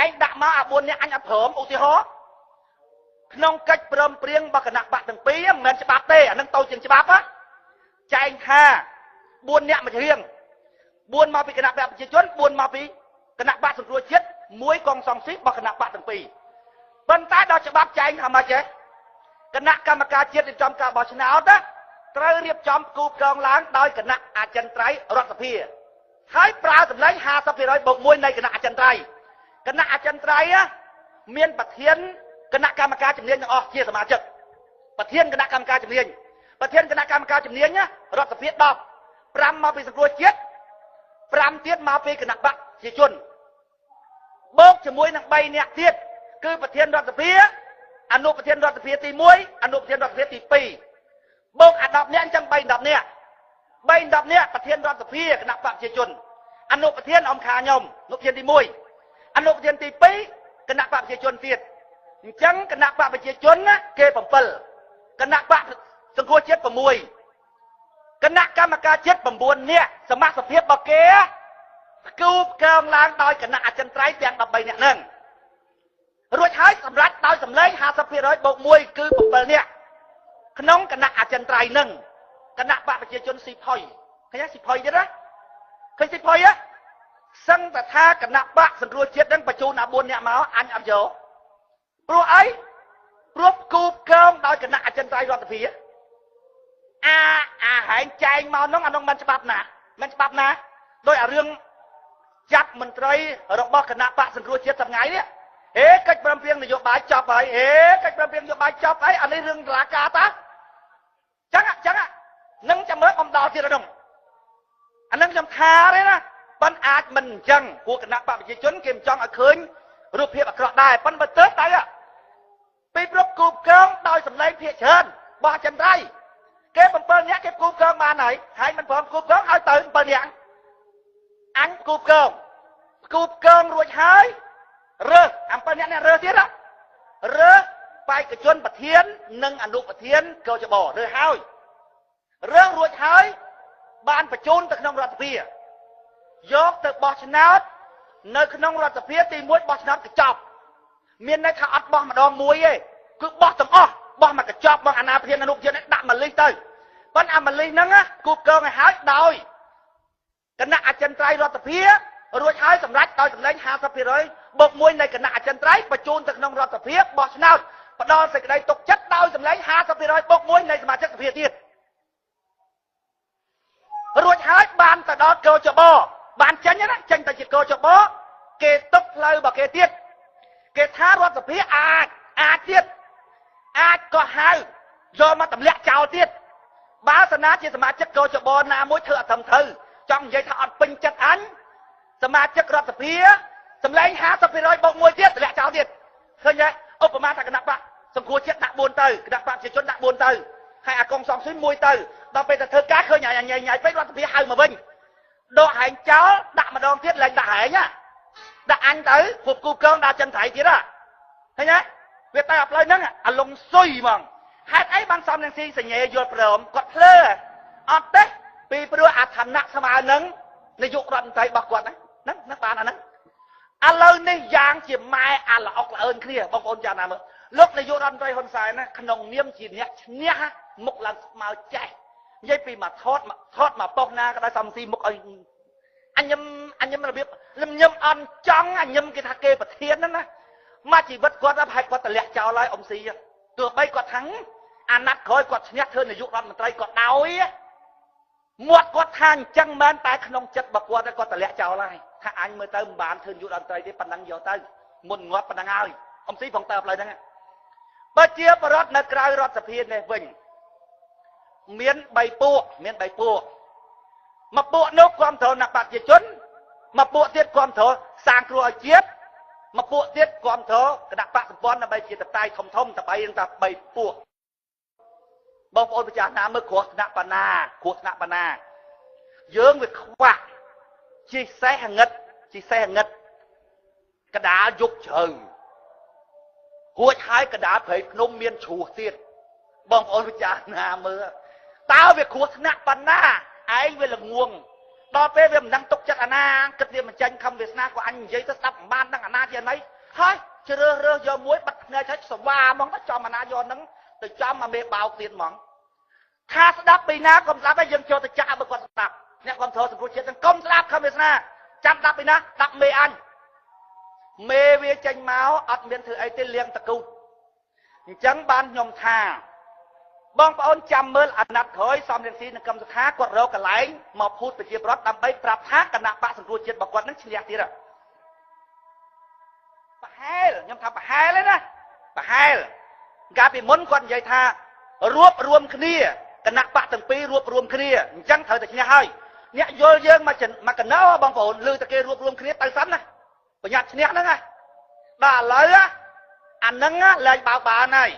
anh đã mà à buồn nha anh áp thởm ô thì hó nông cách prâm priêng bạc nặng bạc từng pí mình sẽ bạp tê nâng tàu chừng sẽ bạp á cha anh ha buồn nhẹ mà riêng buồn mà bị cái nặng bạc chỉ chuẩn buồn mà bị cái nặng bạc từng ruồi chết muối con song xít bạc nặng bạc từng pí bên tai đó sẽ bạp cha anh hàm mà chứ cái nặng cam ca chết thì trong cả bò chân áo đó trời riệp trong cúp con láng đôi cái nặng à chân trái rót sập hia hãy pra tụm lấy 50 rồi bột muối này cái nặng à chân trái cái nặng à chân trái á miên bạc thiên cái nặng cam ca chấm liên nhá chia sẻ mà chật bạc thiên cái nặng cam ca chấm liên bạc thiên cái nặng cam ca chấm liên nhá rót sập hia đọc pram mà bị sập ruồi chết pram tiết mà bị cái nặng bạc chỉ chuẩn bốc cho muối nặng bay nẹt tiết cứ bạc thiên rót sập hia anh nộp bạc thiên rót sập hia tì muối anh nộp bạc thiên rót sập hia tì pì bốc anh đọc nẹt chẳng bay đọc nẹt bạc thiên rót sập hia cái nặng bạc chỉ chuẩn anh nộp bạc thiên ông khá nhom nộp thiên tì muối anh nộp bạc thiên tì pì cái nặng bạc chỉ chuẩn tiết chẳng cái nặng bạc chỉ chuẩn á kê phẩm pal cái nặng bạc sừng cua chết phẩm muối cái nặng cam ca chết phẩm buồn nẹtสมัคร สภาพ บกเกกูเกิงล้างดอยกันนะอาจารย์ไตรเตียงดับใบเนี่ยนั่งรวยใช้สำรัดดอยสำเร็จ50%บกมวยคือผมเปิดเนี่ยขนมกันนะอาจารย์ไตรนั่งกันนะบะประชาชนสิพอยขยันสิพอยเยอะนะเคยสิพอยอะสังแต่ท่ากันนะบะสังรวยเจ็ดนั่งประจูนอาบุญเนี่ยมาอันอับโยปลัวไอ้ปลัวกูเกิงดอยกันนะอาจารย์ไตรรอดผีหายใจมาน้องอันน้องมันจะบับนะมันจะบับนะโดยเรื่องจับมันไตรเราบอกคณะปะสังครัวเชียร์ทำไงเนี่ยcáchประเพียงนโยบายจับไปcáchประเพียงนโยบายจับไปอันนี้เรื่องราคาตาจังอ่ะนั่งจะเมื่ออมดาวที่ระดมอันนั่งจำทาเลยนะปันอาจมันจังพวกคณะปะประชาชนเกมจังอ่ะคืนรูปเพียบอักษรได้ปันบัตเตอร์ได้อ่ะไปปลุกกูเกิงดอยสำเร็จเพียเชิญบ่าจันไรเก็บเปิลเนี้ยเก็บกูเกิงมาไหนให้มันพร้อมกูเกิงเอาตื่นเปิลเนี้ยอันกูเกิงรวยหายเรืออันเปิลเนี้ยเรือเทียนอะเรือไปกระชนปะเทียนนึ่งอนุปะเทียนเกาจะบ่อเรือหายเรื่องรวยหายบ้านประจุนตะขนมรัตเพียยกตะบอชนาดในขนมรัตเพียตีมวยบอชนาดกระจอบเมียนในขาอัดบอมาดองมวยคือบอสตั้งอ้อบอมากระจอบบออนาเพียนอนุเทียนดักมันเลยเตยปัญหามันเลยนั่งอะกูเกิงไอ้หายดอยคณะอาจารย์ไตรรอดตะเพียรวยหายสำรัดดอยสำเร็จ50%บกมวยในคณะอาจารย์ไตรประจูนตะขนมรอดตะเพียบอสนาดประดอนใส่กระไดตกชัดดอยสำเร็จ50%บกมวยในสมาชิกตะเพียเทียนรวยหายบานแต่ดอเกลจะบานเจนเนี่ยนะเจนแต่จิตเกลจะเกตุกเลยบอกเกเทียนเกท้ารอดตะเพียอาเทียนอาจก็หายโยมาตำเละเจ้าเตี้ยบาสนาเจสมาชิกโกจบนามวยเถื่อทำเธอจังใหญ่ถ้าอัดเป็นจัดอันสมาชิกรัฐเพียสำเร็จ50%บกมวยเตี้ยตำเละเจ้าเตี้ยเคยไงอุปมาถ้ากันนักปะสมควรเช็ดหนักบนเตยนักปะเช็ดจนหนักบนเตยให้อากงสองซื้อมวยเตยตอนเป็นแต่เธอก้าเคยใหญ่ไปรัฐเพียหายมาวิ่งโดนหายเจ้าดักมาโดนเตี้ยเลยดักหายเนี่ยดักอันเตยphụcกูเกิงดักจันไถเตี้ยเคยไงเวทอับเลยนั่งอารมณ์ซุยมั่งหากไอ้บางสามนังซีสัญญาโยนเปล่ากดเพลออัดเต้ปีเปลือยอาถรรพ์นักสมาหนึ่งในยุครันใจบอกกว่านั่งนักปานอันนั้นอะไรในยางเฉียบไม้อะไรออกละเอิญเคลียร์บางคนจะนำลูกในยุครันใจคนสายนะขนมเนี้ยมจีนเนี่ยฮะมุกหลังมาแจ๊ยัยปีมาทอดมาปอกนาก็ได้ซัมซีมุกอันยำระเบียบลำยำอันจังอันยำกิทาเกปะเทียนนั่นนะมาจีบัดกวาดรับให้กวาดตะเละเจ้าไรอมซีตัวใบกวาดทั้งอันนัดคอยกวาดชนะเธอในยุครันมันไตรกวาดดาวหมวดกวาดทางจังมันตายขนมจัดบักกวาดกวาดตะเละเจ้าไรถ้าอันเมื่อเติมบานเธอยุครันไตรที่ปันนังยาวเติมมุนงวดปันนังเอาอมซีของเติมอะไรนั่นปะเจี๊ยบรถในกลายรถสะเพียนในวิ่งเมียนใบปูมาปูนกความเถาหนักปากเจี๊ยจนมาปูเทียบความเถาสร้างครัวเจี๊ยบมาปวดเทียบความเถอะกระดักปะสปอนนะใบเฉียดตายทมแต่ใบยังแต่ใบปวดบางคนไปจากน้ำเมื่อขวดนักปนาเยื่อวิขวะชีแซ่เงิดกระดายุกเชิงหัวท้ายกระดาเผยนมเมียนชูเสียดบางคนไปจากน้ำเมื่อตาวิขวดนักปนาไอ้เวลางวง ដល់ពេលវាមិនដឹងទុកចិត្តអាណាគិតវាមិនចាញ់ខំវាសនាក៏អញនិយាយទៅស្ដាប់មិនបានដឹងអាណាជាណីហើយជ្រើសរើសយកមួយបាត់ភ្នែកឲ្យស្វាហ្មងទៅចំអាណាយកហ្នឹងទៅចំអាមេបោកទៀតហ្មងថាស្ដាប់ពីណាកុំស្ដាប់ឲ្យយើងចូលទៅចាក់បើគាត់ស្ដាប់អ្នកគ្រប់គ្រងសង្គមជាតិទាំងកុំស្ដាប់ខំវាសនាចាំស្ដាប់ពីណាដាក់មេអញមេវាចេញមកអត់មានធ្វើអីទេលៀងតកូតអញ្ចឹងបានខ្ញុំថាបងប្អូនចាំមើលអាណត្តិក្រោយសំរងស៊ីនិងកឹមសុខាគាត់រកកន្លែងមកភូតប្រជាប្រដ្ឋដើម្បីប្រាប់ថាគណៈបកសង្គ្រោះជាតិរបស់គាត់នឹងឈ្នះទៀតប្រហែលខ្ញុំថាប្រហែលទេណាប្រហែលកាលពីមុនគាត់និយាយថារួបរวมគ្នាគណៈបកទាំងពីររួបរวมគ្នាអញ្ចឹងត្រូវតែឈ្នះហើយអ្នកយល់យើងមកកណោបងប្អូនឮតែគេរួបរวมគ្នាទៅសិនណាប្រញាប់ឈ្នះហ្នឹងណាដល់ឥឡូវអាហ្នឹងលែងបោកបានហើយ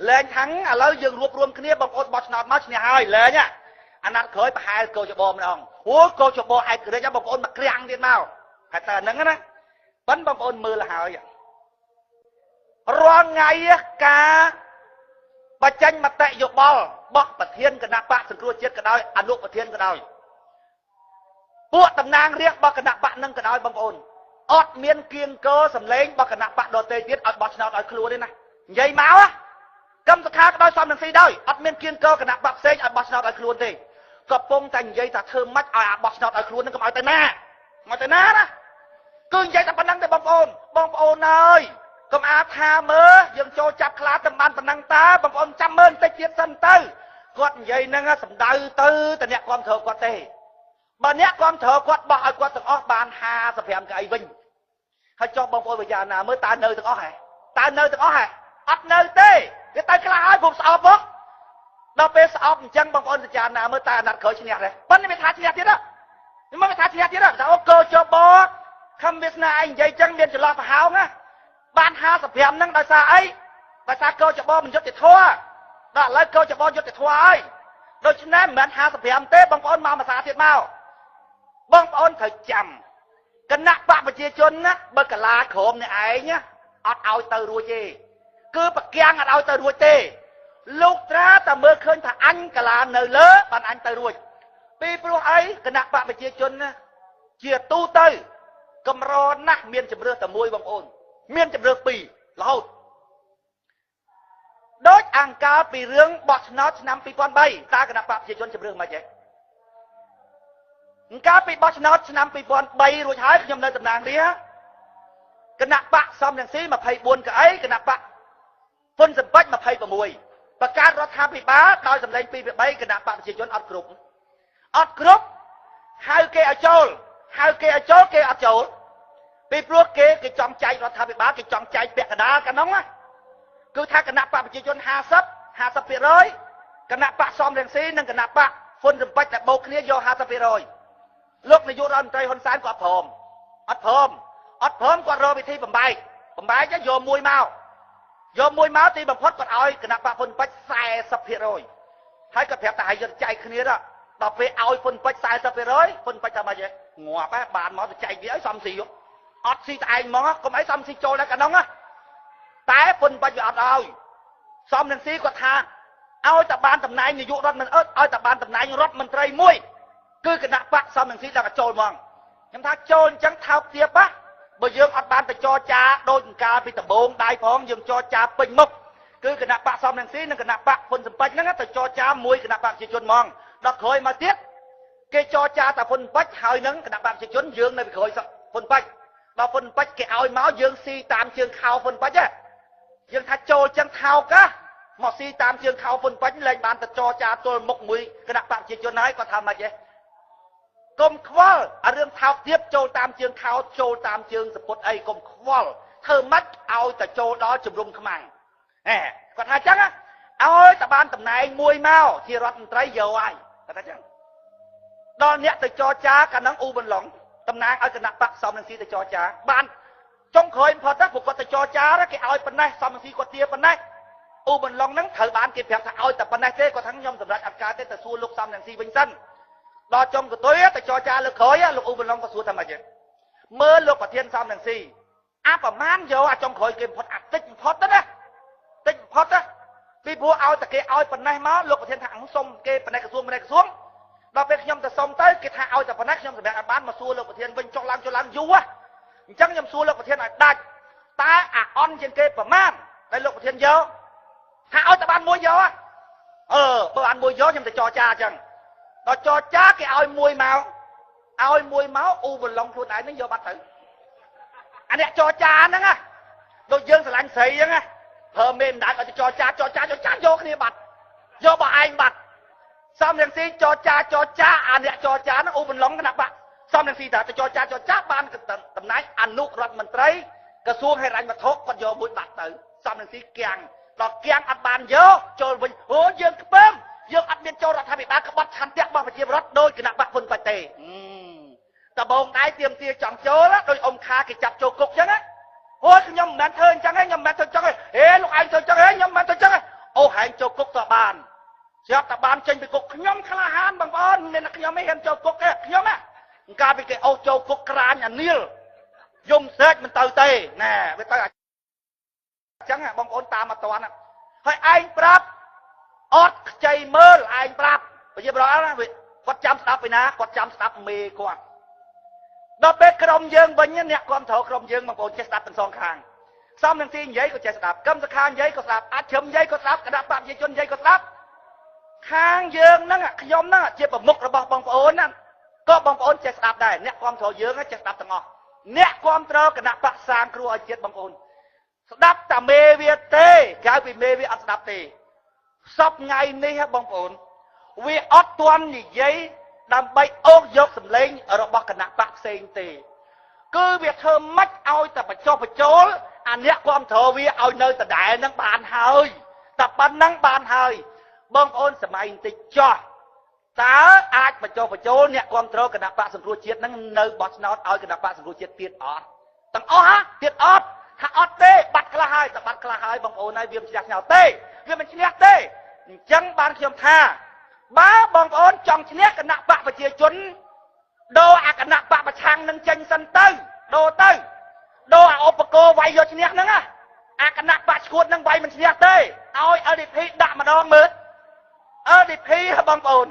លែងខាងឥឡូវយើងរួបរวมគ្នាបងប្អូនបោះឆ្នោតមកឈ្នះហើយលែងអាណត្តិក្រោយប្រហែលកោចបម្ដងអូកោចបឯករាជ្យបងប្អូនមកក្រាំងទៀតមកហើយតែហ្នឹងណាប៉ិនបងប្អូនមើលហើយរាល់ថ្ងៃការបញ្ចេញមតិយោបល់បោះប្រធានគណៈបកសង្គ្រោះជាតិក៏ដោយអនុប្រធានក៏ដោយពួកតំណាងរាស្ត្ររបស់គណៈបកនឹងក៏ដោយបងប្អូនអត់មានគៀងកោសម្លេងរបស់គណៈបកដទៃទៀតឲ្យបោះឆ្នោតឲ្យខ្លួនទេណានិយាយមកកឹមសុខាក៏ដោយសំរងស៊ីដោយអត់មានគៀងកោគណៈបកផ្សេងឲ្យបោះឆ្នោតឲ្យខ្លួនទេកំពុងតែនិយាយថាធ្វើម៉េចឲ្យអាបោះឆ្នោតឲ្យខ្លួននឹងកុំឲ្យទៅណាមកទៅណាណាគឺនិយាយតែប៉ុណ្្នឹងទេបងប្អូនអើយកុំអាថាមើលយើងចូលចាប់ខ្លាតែបានប៉ុណ្ណឹងតើបងប្អូនចាំមើលបន្តិចទៀតសិនទៅគាត់និយាយហ្នឹងសំដៅទៅតអ្នកគ្រប់គ្រងគាត់ទេបើអ្នកគ្រប់គ្រងគាត់បោះឲ្យគាត់ទាំងអស់បាន55កៅអីវិញហើយចុះបងប្អូនវិញ្ញាណាមើលតើនៅទាំងអស់ហ៎តើនៅទាំងអស់ហ៎អត់នៅទេវាទៅខ្លះហើយព្រមស្អប់មកដល់ពេលស្អប់អញ្ចឹងបងប្អូនវិញ្ញាណាមើលតើអាណត្តិក្រោយឈ្នះដែរប៉ុន្តែវាថាឈ្នះទៀតហ្នឹងមិនថាឈ្នះទៀតថាអូកោចបខំវាសនាឯងនិយាយអញ្ចឹងមានចន្លោះប្រហោងណាបាន55ហ្នឹងដោយសារអីដោយសារកោចបមិនយុត្តិធម៌ដល់ឥឡូវកោចបយុត្តិធម៌ហើយដូច្នេះមិនមែន55ទេបងប្អូនមកភាសាទៀតមកបងប្អូនត្រូវចាំគណៈបកប្រជាជនណាបើកលាក្រមនេះឯងអត់ឲ្យទៅរួចទេគឺប្រកាំងអត់ឲ្យទៅរួចទេលោកត្រាតែមើលឃើញថាអញកលានៅលើបានអញទៅរួចពីព្រោះអីគណៈបកប្រជាជនណាជាទូទៅកម្រណាស់មានជំរឿសតែមួយបងប្អូនមានជំរឿសពីររហូតដូចអង្ការពីរឿងបោះឆ្នោតឆ្នាំ2003តើគណៈបកប្រជាជនជំរឿសមិនហ៎អង្ការពីបោះឆ្នោតឆ្នាំ2003រួចហើយខ្ញុំនៅតំណាងរាគណៈបកសំរងស៊ី24កៅអីគណៈបកហ៊ុនសម្បត្តិ26បង្កើតរដ្ឋាភិបាលដោយសម្លេង2ពី3គណៈបកប្រជាជនអត់គ្រប់ហៅគេឲ្យចូលគេអត់ចូលពីព្រោះគេចង់ចែករដ្ឋាភិបាលគេចង់ចែកពាក់កណ្ដាលកាលនោះគឺថាគណៈបកប្រជាជន50% គណៈបកសំរងស៊ីនិងគណៈបកហ៊ុនសម្បត្តិតែបូកគ្នាយក50% លោកនាយករដ្ឋមន្ត្រីហ៊ុនសែនគាត់ព្រមអត់ព្រមគាត់រកវិធីបំបែកយកមួយមកទីបំផុតគាត់ឲ្យគណៈបកហ៊ុនសម្បត្តិ40% ហើយគាត់ប្រាប់ថាឲ្យយកចែកគ្នាដល់ពេលឲ្យហ៊ុនសម្បត្តិ40% ហ៊ុនសម្បត្តិថាម៉េចងាប់បានមកទៅចែកវាឲ្យសំស៊ីអត់ស៊ីតែឯងហ្មងកុំអីសំស៊ីចូលតែកណ្ដុងតែហ៊ុនសម្បត្តិវាអត់ឲ្យសំនឹងស៊ីគាត់ថាឲ្យតែបានតំណែងនាយករដ្ឋមន្ត្រីឲ្យតែបានតំណែងរដ្ឋមន្ត្រីមួយគឺគណៈបកសំនឹងស៊ីតែចូលហ្មងខ្ញុំថាចូលអញ្ចឹងថោកទាបបើយើងអត់បានទៅចរចាដូចកាលពីដំបូងដៃផងយើងចរចាពេញមុខគឺគណៈបកសំនឹងស៊ីនិងគណៈបកហ៊ុនសម្បត្តិហ្នឹងទៅចរចាមួយគណៈបកប្រជាជនហ្មងដល់ក្រោយមកទៀតគេចរចាតែហ៊ុនសម្បត្តិហើយនឹងគណៈបកប្រជាជនយើងនៅពីក្រោយហ៊ុនសម្បត្តិដល់ហ៊ុនសម្បត្តិគេឲ្យមកយើងស៊ីតាមជើងខោហ៊ុនសម្បត្តិយើងថាចូលចឹងថោកមកស៊ីតាមជើងខោហ៊ុនសម្បត្តិលែងបានទៅចរចាទល់មុខមួយគណៈបកប្រជាជនហើយគាត់ថាម៉េចកុំខ្វល់អារឿងថោកទាបចូលតាមជើងខោចូលតាមជើងសពុតអីកុំខ្វល់ធ្វើម៉េចឲ្យតែចូលដល់ជំរំខ្មែរគាត់ថាចឹងឲ្យតែបានតំណែងមួយមកជារដ្ឋមន្ត្រីយកហើយគាត់ថាចឹងដល់អ្នកទៅចរចាកាលហ្នឹងអ៊ូបន្លុងតំណាងឲ្យគណៈបកសំនឹងស៊ីទៅចរចាបានចុងក្រោយផុតទៅពួកគាត់ទៅចរចាគេឲ្យប៉ុណ្ណេះសំនឹងស៊ីគាត់ទាប៉ុណ្ណេះអ៊ូបន្លុងហ្នឹងត្រូវបានគេប្រាប់ថាឲ្យតែប៉ុណ្ណេះទេគាត់ថាខ្ញុំសម្រាប់អត់ការទេទៅសួរលោកសំនឹងស៊ីវិញសិនដល់ចុងកតុយទៅចរចាលើក្រោយលោកអ៊ូបន្លុងក៏សួរថាម៉េចមើលលោកប្រធានសំនឹងស៊ីប្រមាណយកចុងក្រោយគេផុតតិចផុតណាពីព្រោះឲ្យតែគេឲ្យប៉ុណ្ណេះមកលោកប្រធានថាសុំគេប៉ុណ្ណេះក្រសួង ដល់ពេលខ្ញុំទៅសុំទៅគេថាឲ្យតែប៉ុណ្ណាខ្ញុំសម្រាប់ឲ្យបានមកសួរលោកប្រធានវិញចុះឡើងយូរអញ្ចឹងខ្ញុំសួរលោកប្រធានឲ្យដាច់តើអាអន់ជាងគេប្រមាណដែលលោកប្រធានយកថាឲ្យតែបានមួយយកបើបានមួយយកខ្ញុំទៅចរចាអញ្ចឹងដល់ចរចាគេឲ្យមួយមកអូបន្លងខ្លួនឯងនឹងយកបាត់ទៅអានេះចរចាហ្នឹងណាដូចយើងស្រឡាញ់ស្រីអញ្ចឹងណាប្រើមេមិនដាច់ឲ្យទៅចរចាយកគ្នាបាត់យកបើឯងបាត់សំរងស៊ីចរចាអាអ្នកចរចាហ្នឹងអូបន្លងគណៈបកសំរងស៊ីថាទៅចរចាបានតំណែងអនុរដ្ឋមន្ត្រីក្រសួងហិរញ្ញវត្ថុគាត់យកមួយបាត់ទៅសំរងស៊ីគាំងដល់គាំងអត់បានយកចូលវិញអូយើងខ្ពើមយើងអត់មានចូលរដ្ឋាភិបាលក្បត់ឆន្ទៈរបស់ប្រជាពលរដ្ឋដោយគណៈបកហ៊ុនប៉ាតេតបងដៃទៀមទាចង់ចូលដោយអ៊ំខាគេចាប់ចូលគុកអញ្ចឹងណាអូយខ្ញុំមិនមែនធ្វើអញ្ចឹងទេខ្ញុំមិនមែនធ្វើអញ្ចឹងទេហេលោកឯងធ្វើអញ្ចឹងទេខ្ញុំមិនមែនធ្វើអញ្ចឹងទេអូហែងចូលគុកតបានស្រាប់តែបានចេញពីគុកខ្ញុំក្លាហានបងប្អូនមានតែខ្ញុំឯងហ៊ានចូលគុកទេខ្ញុំណាកាលពីគេអូសចូលគុកក្រាញអានីលយំស្រែកមិនទៅទេណែវាទៅអញ្ចឹងបងប្អូនតាមអត់តាន់ហើយឯងប្រាប់អត់ខ្ចីមើលឯងប្រាប់ប្រជាប្រដ្ឋណាគាត់ចាំស្ដាប់ពីណាគាត់ចាំស្ដាប់មេគាត់ដល់ពេលក្រុមយើងវិញអ្នកគ្រប់គ្រងក្រុមយើងបងប្អូនចេះស្ដាប់ទាំងសងខាងសំនឹងទីនិយាយក៏ចេះស្ដាប់កម្មសខានិយាយក៏ស្ដាប់អាចជ្រឹមនិយាយក៏ស្ដាប់គណៈបព្វជិជននិយាយក៏ស្ដាប់ខាងយើងហ្នឹងខ្ញុំហ្នឹងជាប្រមុខរបស់បងប្អូនណាក៏បងប្អូនចេះស្ដាប់ដែរអ្នកគ្រប់គ្រងយើងចេះស្ដាប់ទាំងអស់អ្នកគ្រប់គ្រងគណៈបព្វសាងគ្រូឲ្យជាតិបងប្អូនស្ដាប់តែមេវាទេក្រៅពីមេវាអត់ស្ដាប់ទេសពថ្ងៃនេះបងប្អូនវាអត់ទាន់និយាយដើម្បីអូសយកសម្លេងរបស់គណៈបកផ្សេងទេគឺវាធ្វើម៉េចឲ្យតែបញ្ចុះបញ្ចូលអាអ្នកគ្រប់គ្រងវាឲ្យនៅដដែលនឹងបានហើយតែប៉ុណ្ណឹងបានហើយបងប្អូនសម័យបន្តិចចោះតើអាចបញ្ចុះបញ្ចូលអ្នកគ្រប់គ្រងគណៈបកសង្គ្រោះជាតិនឹងនៅបោះឆ្នោតឲ្យគណៈបកសង្គ្រោះជាតិទៀតអត់ទាំងអស់ទៀតអត់ថាអត់ទេបាត់ខ្លះហើយតែបាត់ខ្លះហើយបងប្អូនហើយវាមិនឈ្នះឆ្នោតទេវាមិនឈ្នះទេអញ្ចឹងបានខ្ញុំថាបើបងប្អូនចង់ឈ្នះគណៈបកប្រជាជនដូរអាគណៈបកប្រឆាំងនឹងចេញសិនទៅដូរអាឧបករណ៍វាយយកឈ្នះហ្នឹងអាគណៈបកឈួតនឹងវាយមិនឈ្នះទេឲ្យ LDP ដាក់ម្ដងមើល LDP បងប្អូន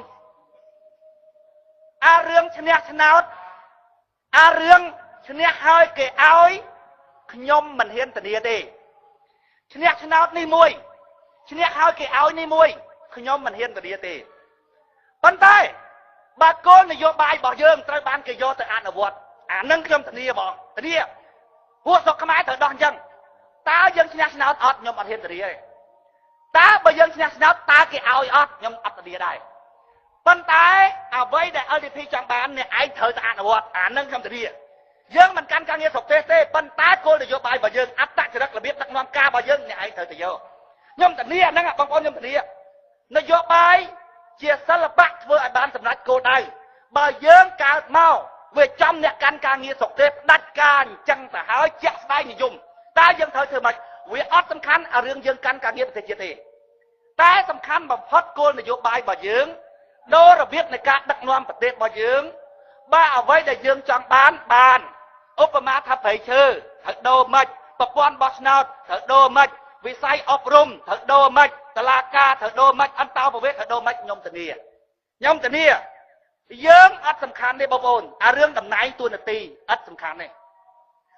អារឿងឈ្នះឆ្នោតអារឿងឈ្នះហើយគេឲ្យខ្ញុំមិនហ៊ានធានាទេឈ្នះឆ្នោតនេះមួយឈ្នះហើយគេឲ្យនេះមួយខ្ញុំមិនហ៊ានធានាទេប៉ុន្តែបើគោលនយោបាយរបស់យើងត្រូវបានគេយកទៅអនុវត្តអានឹងខ្ញុំធានាបងធានាពួកស្រុកខ្មែរត្រូវដោះអញ្ចឹងតើយើងឈ្នះឆ្នោតអត់ខ្ញុំអត់ហ៊ានធានាទេតើបើយើងឈ្នះឆ្នោតតើគេឲ្យអត់ខ្ញុំអត់ធានាដែរប៉ុន្តែអ្វីដែល LDP ចង់បានអ្នកឯងត្រូវទៅអនុវត្តអានឹងខ្ញុំធានាយើងមិនកាន់ការងារស្រុកទេសទេប៉ុន្តែគោលនយោបាយរបស់យើងអត្តចរិតរបៀបដឹកនាំការរបស់យើងអ្នកឯងត្រូវទៅយកខ្ញុំធានាហ្នឹងបងប្អូនខ្ញុំធានានយោបាយជាសិល្បៈធ្វើឲ្យបានសម្រេចគោលដៅបើយើងកើតមកវាចំអ្នកកាន់ការងារស្រុកទេសផ្ដាច់ការអញ្ចឹងទៅហើយជាក់ស្ដែងនិយមតើយើងត្រូវធ្វើម៉េចវាអត់សំខាន់អារឿងយើងកាន់ការងារប្រទេសជាតិទេតែសំខាន់បំផុតគោលនយោបាយរបស់យើងដូររបៀបនៃការដឹកនាំប្រទេសរបស់យើងបើអ្វីដែលយើងចង់បានឧបមាថាប្រៃឈើត្រូវដូរម៉េចប្រព័ន្ធបោះឆ្នោតត្រូវដូរម៉េចវិស័យអប់រំត្រូវដូរម៉េចតុលាការត្រូវដូរម៉េចអន្តោប្រវេសន៍ត្រូវដូរម៉េចខ្ញុំធានាយើងអត់សំខាន់ទេបងប្អូនអារឿងតំណែងតួនាទីអត់សំខាន់ទេ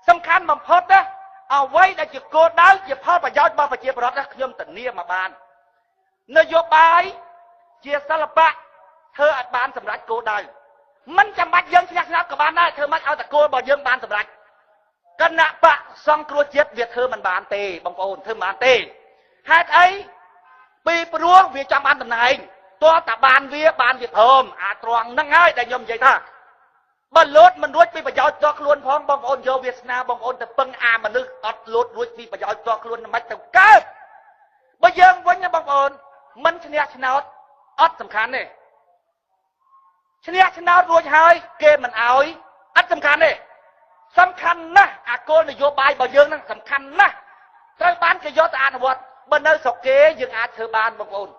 សំខាន់បំផុតណាអ្វីដែលជាគោលដៅជាផលប្រយោជន៍របស់ប្រជាពលរដ្ឋខ្ញុំធានាមកបាននយោបាយជាសិល្បៈធ្វើឲ្យបានសម្រេចគោលដៅមិនចាំបាច់យើងឈ្នះឆ្នោតក៏បានដែរធ្វើម៉េចឲ្យតែគោលរបស់យើងបានសម្រេចគណៈបកសង្គ្រោះជាតិវាធ្វើមិនបានទេបងប្អូនធ្វើមិនបានទេហេតុអីពីព្រោះវាចង់បានតំណែងតើតាបានវាព្រមអាត្រង់ហ្នឹងហើយដែលខ្ញុំនិយាយថាបើលោតមិនរួចពីប្រយោជន៍ផ្ទាល់ខ្លួនផងបងប្អូនយកវាសនាបងប្អូនទៅពឹងអាមនុស្សអត់លោតរួចពីប្រយោជន៍ផ្ទាល់ខ្លួនមិនទៅកើតបើយើងវិញណាបងប្អូនមិនឈ្នះឆ្នោតអត់សំខាន់ទេឈ្នះឆ្នោតរួចហើយគេមិនអោយអត់សំខាន់ទេសំខាន់ណាស់អាគោលនយោបាយរបស់យើងហ្នឹងសំខាន់ណាស់ត្រូវបានគេយកទៅអនុវត្តបើនៅស្រុកគេយើងអាចធ្វើបានបងប្អូន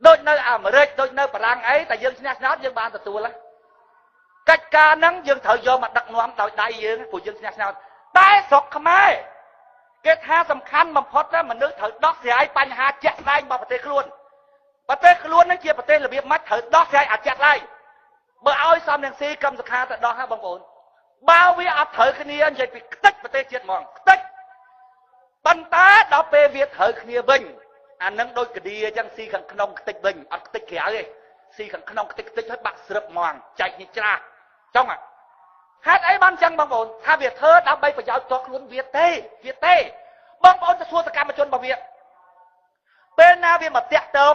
ដូចនៅអាមេរិកដូចនៅបារាំងអីតែយើងឈ្នះឆ្នោតយើងបានទទួលកិច្ចការហ្នឹងយើងត្រូវយកមកដឹកនាំដោយដៃយើងព្រោះយើងឈ្នះឆ្នោតតែស្រុកខ្មែរគេថាសំខាន់បំផុតណាមនុស្សត្រូវដោះស្រាយបញ្ហាជាក់ស្ដែងរបស់ប្រទេសខ្លួនហ្នឹងជាប្រទេសរបៀបម៉េចត្រូវដោះស្រាយអាចជាក់ស្ដែង បើឲ្យសំរងស៊ីកម្មសខាទៅដោះហ่าបងប្អូនបើវាអត់ត្រូវគ្នានិយាយពីខ្ទេចប្រទេសជាតិហ្មងខ្ទេចប៉ុន្តែដល់ពេលវាត្រូវគ្នាវិញអានឹងដូចកាឌីអញ្ចឹងស៊ីខាងក្នុងខ្ទេចវិញអត់ខ្ទេចក្រៅទេស៊ីខាងក្នុងខ្ទេចហើយបាក់ស្រឹបហ្មងចែកនេះច្រាស់ចង់ហេតុអីបានអញ្ចឹងបងប្អូនថាវាធ្វើដើម្បីប្រយោជន៍តខ្លួនវាទេបងប្អូនទៅសួរសកម្មជនរបស់វាពេលណាវាមកតាក់តង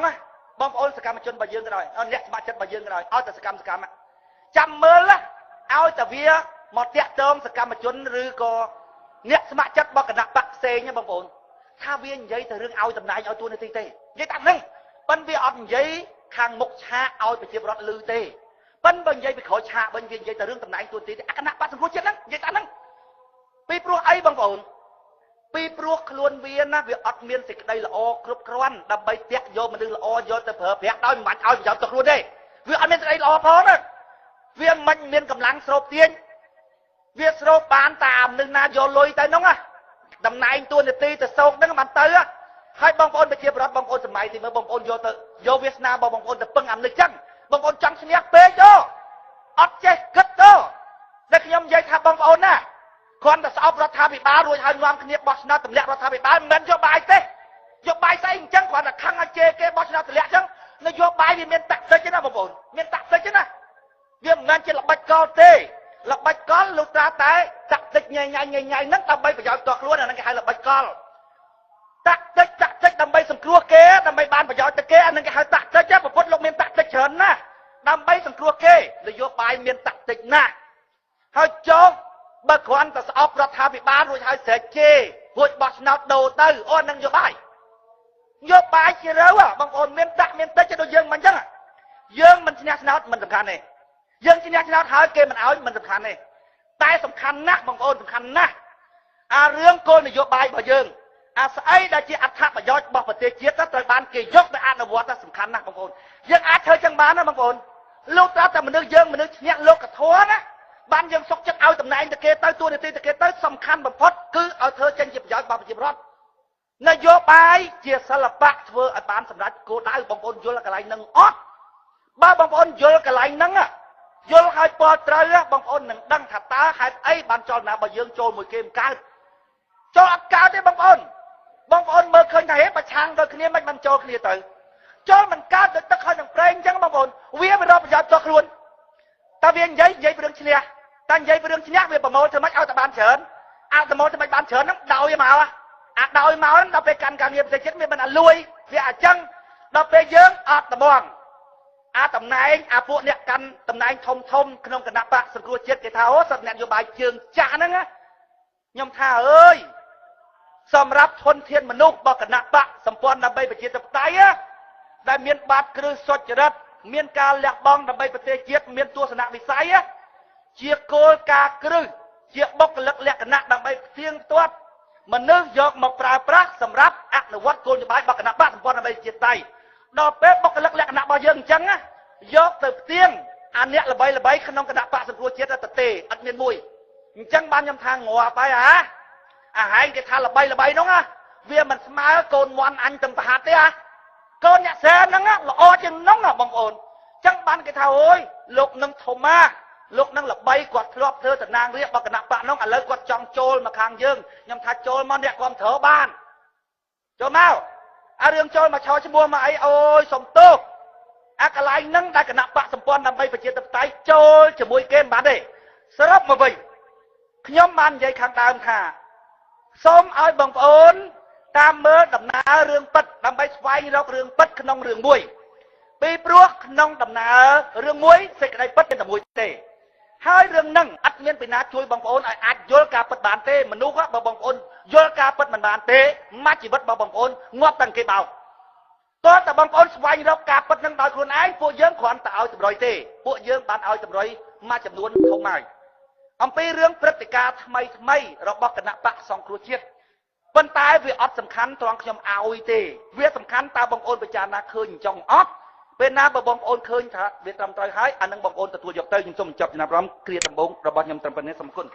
បងប្អូនសកម្មជនរបស់យើងក៏ដោយអ្នកស្ម័គ្រចិត្តរបស់យើងក៏ដោយឲ្យតែសកម្មចាំមើលឲ្យតែវាមកតាក់តងសកម្មជនឬក៏អ្នកស្ម័គ្រចិត្តរបស់គណៈបកផ្សេងបងប្អូនថាវានិយាយទៅរឿងឲ្យតំណែងឲ្យតួនាទីទេនិយាយតាមហ្នឹងប៉ិនវាអត់និយាយខាងមុខឆាកឲ្យប្រជាពលរដ្ឋឮទេប៉ិនបើនិយាយពីក្រោយឆាកវិញវានិយាយទៅរឿងតំណែងតួនាទីទេគណៈបកសង្គ្រោះជាតិហ្នឹងនិយាយតាមហ្នឹងពីព្រោះអីបងប្អូនពីព្រោះខ្លួនវាណាវាអត់មានសេចក្តីល្អគ្រប់គ្រាន់ដើម្បីតាក់យកមនុស្សល្អយកទៅប្រើប្រាស់ដោយមិនបាច់ឲ្យប្រយោជន៍ទៅខ្លួនទេវាអត់មានសេចក្តីល្អផងទេវាមិនមានកម្លាំងស្រូបទាញវាស្រូបបានតាមនឹងណាយកលុយទៅហ្នឹងតំណែងតួនាទីទៅសោកហ្នឹងបានទៅហើយបងប្អូនប្រជាពលរដ្ឋបងប្អូនសម័យទីមើលបងប្អូនយកវាសនាបងប្អូនទៅពឹងអានិចចឹងបងប្អូនចង់ឈ្នះពេកទៅអត់ចេះគិតទៅតែខ្ញុំនិយាយថាបងប្អូនណាគ្រាន់តែស្អប់រដ្ឋាភិបាលរួចហើយនាំគ្នាបោះឆ្នោតទម្លាក់រដ្ឋាភិបាលមិនមែនយកបាយទេយកបាយស្អីអញ្ចឹងគ្រាន់តែខឹងឲ្យជេរគេបោះឆ្នោតទម្លាក់អញ្ចឹងនយោបាយវាមានតាក់ទិចណាបងប្អូនមានតាក់ទិចណាវាមិនមែនជាល្បិចកលទេល្បិចកលលុះត្រាតែតាក់ទិចញ៉ៃហ្នឹងដើម្បីប្រយោជន៍តខ្លួនអាហ្នឹងគេហៅល្បិចកលតាក់ទិចដើម្បីសង្គ្រោះគេដើម្បីបានប្រយោជន៍ទៅគេអាហ្នឹងគេហៅតាក់ទិចប្រពុតលោកមានតាក់ទិចច្រើនណាស់ដើម្បីសង្គ្រោះគេនយោបាយមានតាក់ទិចណាស់ហើយចុះបើគ្រាន់តែស្អប់រដ្ឋាភិបាលរួចហើយស្រែកជេររួចបោះឆ្នោតដូរទៅអូហ្នឹងយោបាយជារើបងប្អូនមានតាក់មានតិចដូចយើងមិនអញ្ចឹងយើងមិនឈ្នះឆ្នោតមិនសំខាន់ទេយើងឈ្នះឆ្នោតហើយគេមិនឲ្យមិនសំខាន់ទេតែសំខាន់ណាស់បងប្អូនសំខាន់ណាស់អារឿងគោលនយោបាយរបស់យើងអាស្អីដែលជាអត្ថប្រយោជន៍របស់ប្រទេសជាតិត្រូវបានគេយកទៅអនុវត្តសំខាន់ណាស់បងប្អូនយើងអាចធ្វើចឹងបានណាបងប្អូនលោកត្រាប់តែមនុស្សយើងមនុស្សឈ្នះលោកធម៌ណាបានយើងសុកចិត្តឲ្យតំណែងទៅគេទៅតួនាទីទៅគេទៅសំខាន់បំផុតគឺឲ្យធ្វើចេញជាប្រយោជន៍របស់ប្រជាពលរដ្ឋនយោបាយជាសិល្បៈធ្វើឲ្យបានសម្រេចគោលដៅបងប្អូនយល់កន្លែងហ្នឹងអត់បើបងប្អូនយល់កន្លែងហ្នឹងយល់ឲ្យពលត្រូវបងប្អូននឹងដឹងថាតើហេតុអីបានចលនារបស់យើងចូលមួយគេមិនកើតចូលអត់កើតទេបងប្អូនមើលឃើញថាហេតុប្រឆាំងដូចគ្នាមិនបានចូលគ្នាទៅចូលមិនកើតដូចទឹកហើយនឹងប្រេងអញ្ចឹងបងប្អូនវារកប្រយោជន៍ទៅខ្លួនតើវានិយាយពីរឿងឈ្នះតែនិយាយពីរឿងឈ្នះវាប្រមូលធ្វើម៉េចឲ្យតែបានច្រើនប្រមូលធ្វើម៉េចបានច្រើនហ្នឹងដោយមកដោយមកដល់ពេលកាន់ការងារប្រទេសជាតិវាមិនលួយវាអញ្ចឹងដល់ពេលយើងអត់ត្បង់តំណែងពួកអ្នកកាន់តំណែងធំក្នុងគណៈបកសង្គ្រោះជាតិគេថាអូសិទ្ធិអ្នកនយោបាយជើងចាស់ហ្នឹងខ្ញុំថាអើយសម្រាប់ធនធានមនុស្សរបស់គណៈបកសម្ព័ន្ធដើម្បីប្រជាធិបតេយ្យដែលមានបាតគ្រឹះសុចរិតមានការលះបង់ដើម្បីប្រទេសជាតិមានទស្សនវិស័យជាគោលការណ៍គ្រឹះជាបុគ្គលិកលក្ខណៈដើម្បីផ្ទៀងផ្ទាត់មនុស្សយកមកប្រើប្រាស់សម្រាប់អនុវត្តគោលនយោបាយរបស់គណៈបកសម្ព័ន្ធដើម្បីប្រជាធិបតេយ្យដល់ពេលបុគ្គលិកលក្ខណៈរបស់យើងអញ្ចឹងយកទៅផ្ទៀងអាអ្នកល្បីក្នុងគណៈបកសង្គ្រោះជាតិទៅទេអត់មានមួយអញ្ចឹងបានខ្ញុំថាងាប់ហើយអាហែងគេថាល្បីហ្នឹងវាមិនស្មើកូនមន់អញទាំងប្រហាត់ទេកូនអ្នកសែនហ្នឹងល្អជាងហ្នឹងបងប្អូនអញ្ចឹងបានគេថាអូយលោកនឹងធំលោកនឹងល្បីគាត់ធ្លាប់ធ្វើតំណាងរាស្ត្ររបស់គណៈបកហ្នឹងឥឡូវគាត់ចង់ចូលមកខាងយើងខ្ញុំថាចូលមកអ្នកគ្រប់គ្រងបានចូលមករឿងចូលមកឆោឈ្មោះមកអីអូយសុំទោសកន្លែងហ្នឹងដែលគណៈបកសម្ព័ន្ធដើម្បីប្រជាធិបតេយ្យចូលជាមួយគេមិនបានទេសរុបមកវិញខ្ញុំបាននិយាយខាងដើមថាសូមឲ្យបងប្អូនតាមមើលដំណើររឿងពិតដើម្បីស្វែងរករឿងពិតក្នុងរឿងមួយពីព្រោះក្នុងដំណើររឿងមួយសេចក្តីពិតតែមួយទេហើយរឿងហ្នឹងអត់មានពីណាជួយបងប្អូនឲ្យអាចយល់ការពិតបានទេមនុស្សបើបងប្អូនយល់ការពិតមិនបានទេមកជីវិតរបស់បងប្អូនងាប់តែគេបោកតើតើបងប្អូនស្វែងរកការពិតហ្នឹងដោយខ្លួនឯងពួកយើងគ្រាន់តែឲ្យតម្រុយទេពួកយើងបានឲ្យតម្រុយមួយចំនួនធំហើយអំពីរឿងព្រឹត្តិការណ៍ថ្មីរបស់គណៈបកសង្គ្រោះជាតិប៉ុន្តែវាអត់សំខាន់ត្រង់ខ្ញុំឲ្យទេវាសំខាន់តើបងប្អូនពិចារណាឃើញអញ្ចឹងអត់ពេលណាបើបងប្អូនឃើញថាវាត្រឹមត្រូវហើយអានឹងបងប្អូនទទួលយកទៅខ្ញុំសូមបញ្ចប់ចំណាប់អារម្មណ៍គ្រាដំបូងរបស់ខ្ញុំត្រឹមប៉ុណ្ណេះសូមអរគុណ